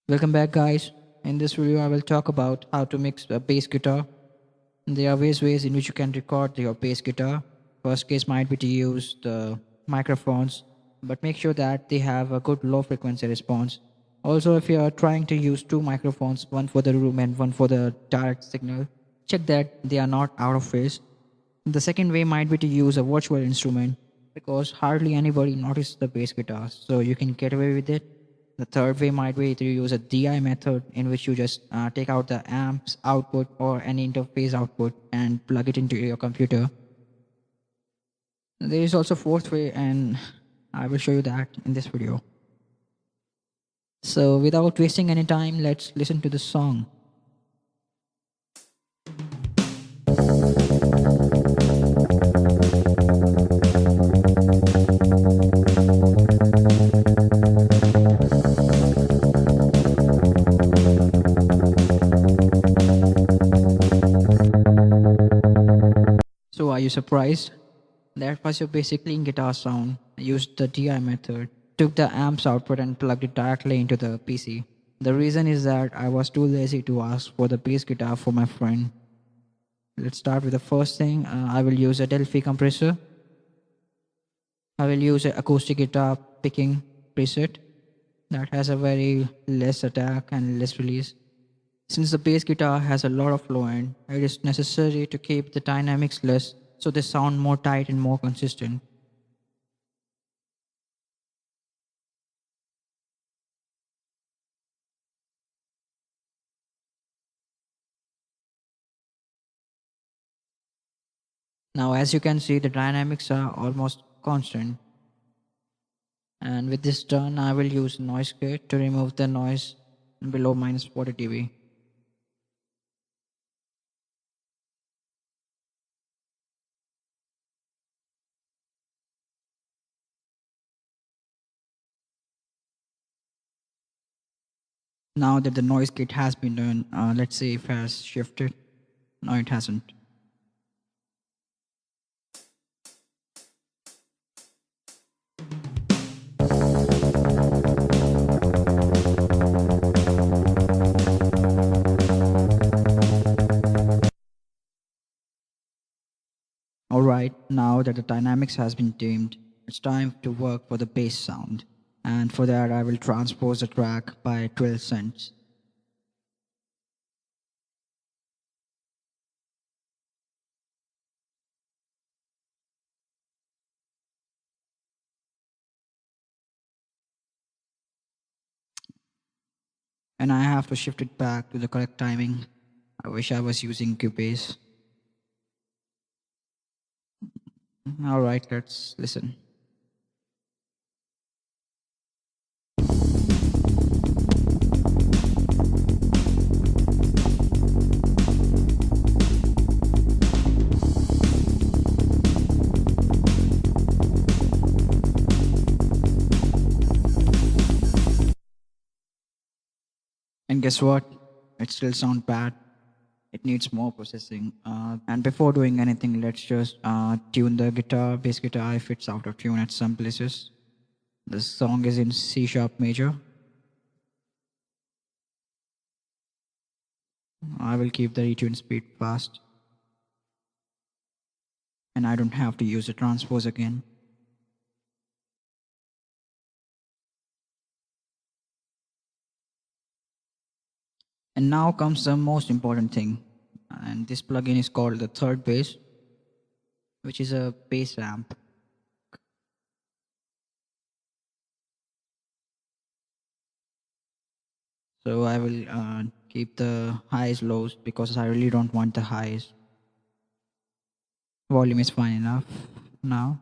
Welcome back, guys. In this video, I will talk about how to mix a bass guitar. There are various ways in which you can record your bass guitar. First case might be to use the microphones, but make sure that they have a good low frequency response. Also, if you are trying to use two microphones, one for the room and one for the direct signal, check that they are not out of phase. The second way might be to use a virtual instrument because hardly anybody notices the bass guitar, so you can get away with it. The third way might be to use a DI method in which you just take out the amp's output or any interface output and plug it into your computer. There is also fourth way, and I will show you that in this video. So without wasting any time, let's listen to the song. So are you surprised? That was your basic clean guitar sound. I used the DI method, took the amp's output and plugged it directly into the PC. The reason is that I was too lazy to ask for the bass guitar for my friend. Let's start with the first thing. I will use a Delphi compressor. I will use an acoustic guitar picking preset that has a very less attack and less release. Since the bass guitar has a lot of low end, it is necessary to keep the dynamics less so they sound more tight and more consistent. Now as you can see, the dynamics are almost constant. And with this done, I will use noise gate to remove the noise below minus 40 dB. Now that the noise gate has been done, let's see if it has shifted. No, it hasn't. Alright, now that the dynamics has been dimmed, it's time to work for the bass sound. And for that I will transpose the track by 12 cents. And I have to shift it back to the correct timing. I wish I was using Cubase. Alright, let's listen. And guess what? It still sounds bad. It needs more processing. And before doing anything, let's just tune the guitar, bass guitar, if it's out of tune at some places. The song is in C sharp major. I will keep the retune speed fast. And I don't have to use the transpose again. And now comes the most important thing. And this plugin is called the third bass, which is a bass amp. So I will keep the highs lows because I really don't want the highs. Volume is fine enough now.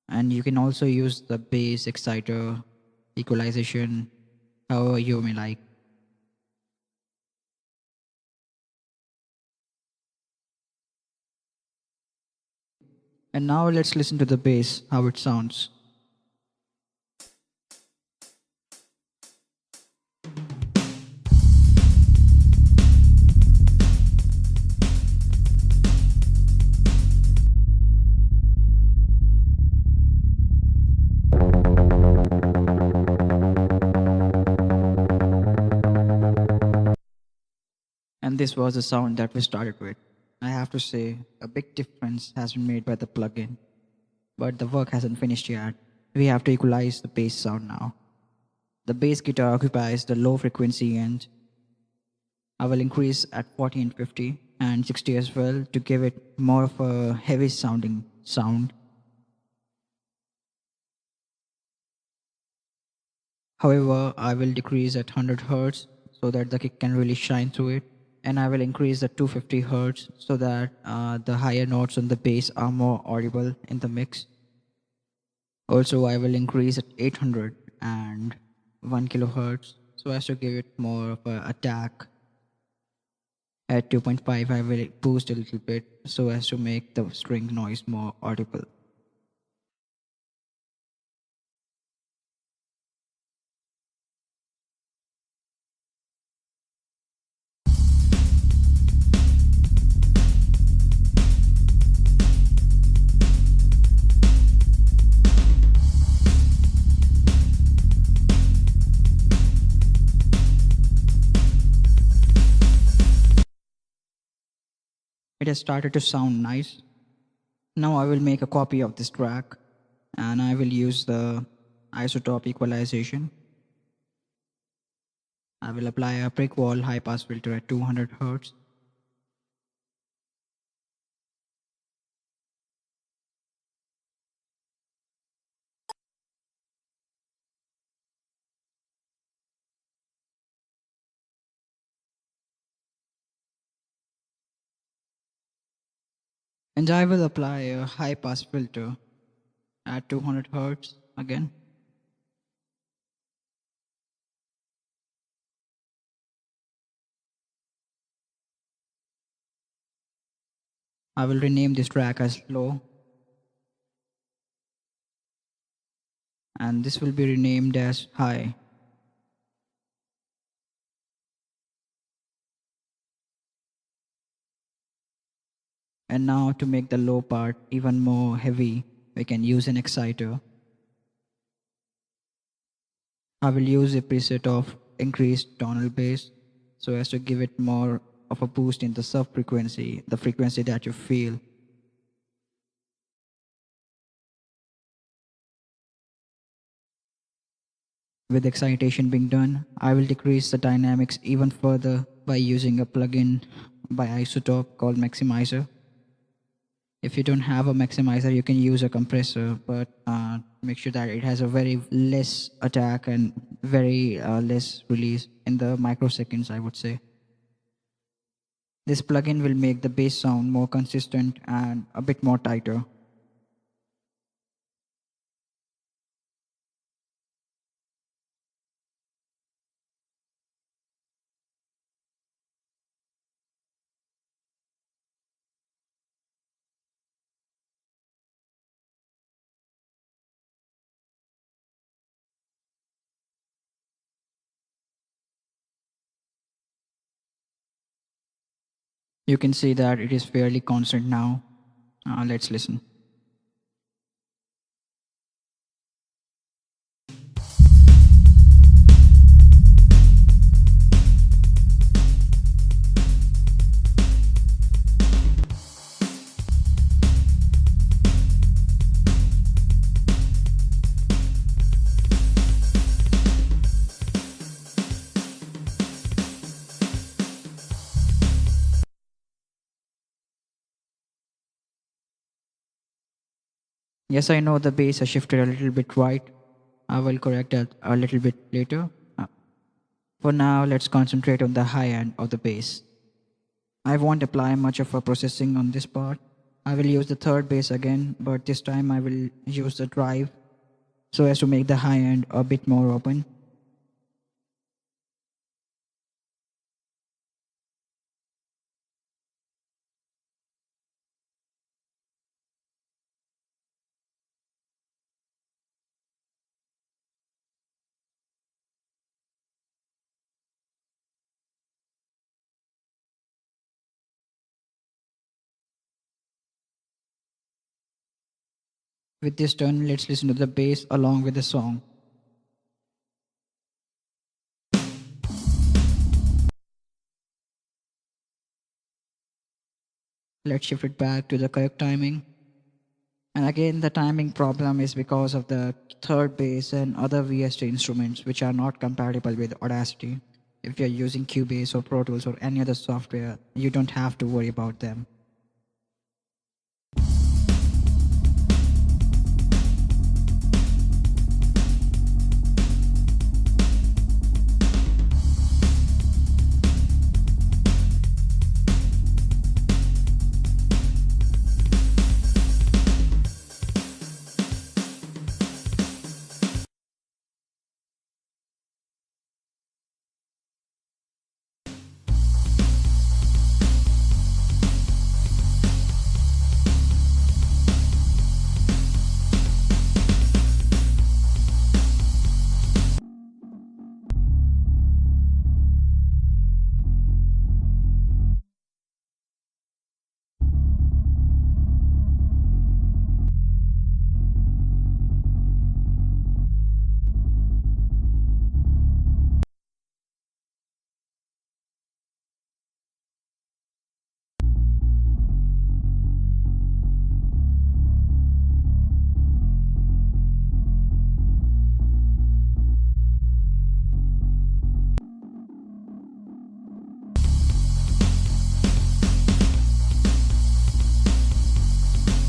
And you can also use the bass exciter, equalization, however you may like. And now let's listen to the bass, how it sounds. This was the sound that we started with. I have to say, a big difference has been made by the plugin, but the work hasn't finished yet. We have to equalize the bass sound now. The bass guitar occupies the low frequency end. I will increase at 40 and 50 and 60 as well to give it more of a heavy sounding sound. However, I will decrease at 100 Hz so that the kick can really shine through it. And I will increase the 250 Hz so that the higher notes on the bass are more audible in the mix. Also, I will increase at 800 and 1 kilohertz so as to give it more of a attack. At 2.5, I will boost a little bit so as to make the string noise more audible. It has started to sound nice. Now I will make a copy of this track and I will use the isotope equalization. I will apply a brick wall high pass filter at 200 Hz. And I will apply a high pass filter at 200 Hz again. I will rename this track as low and this will be renamed as high. And now to make the low part even more heavy, we can use an exciter. I will use a preset of increased tonal bass so as to give it more of a boost in the sub frequency, the frequency that you feel. With excitation being done, I will decrease the dynamics even further by using a plugin by Isotope called Maximizer. If you don't have a maximizer, you can use a compressor, but make sure that it has a very less attack and very less release in the microseconds, I would say. This plugin will make the bass sound more consistent and a bit more tighter. You can see that it is fairly constant now. Let's listen. Yes, I know the bass has shifted a little bit right. I will correct that a little bit later. For now, let's concentrate on the high end of the bass. I won't apply much of a processing on this part. I will use the third bass again, but this time I will use the drive so as to make the high end a bit more open. With this done, let's listen to the bass along with the song. Let's shift it back to the correct timing. And again, the timing problem is because of the third bass and other VST instruments which are not compatible with Audacity. If you're using Cubase or Pro Tools or any other software, you don't have to worry about them.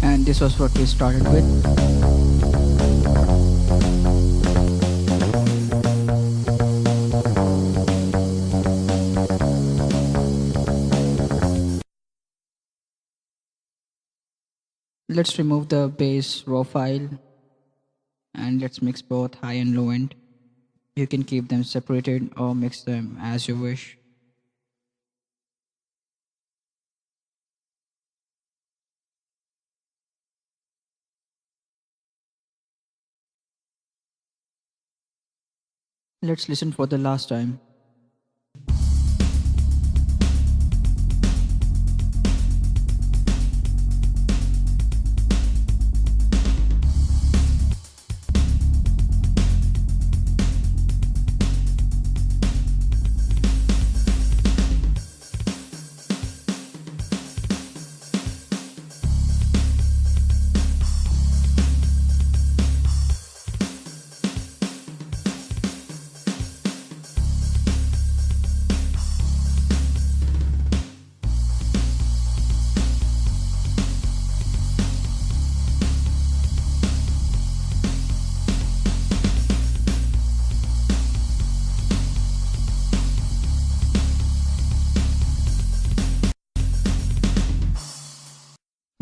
And this was what we started with. Let's remove the bass raw file and let's mix both high and low end. You can keep them separated or mix them as you wish. Let's listen for the last time.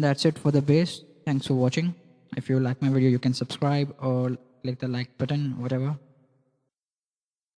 That's it for the bass. Thanks for watching. If you like my video, you can subscribe or click the like button, whatever.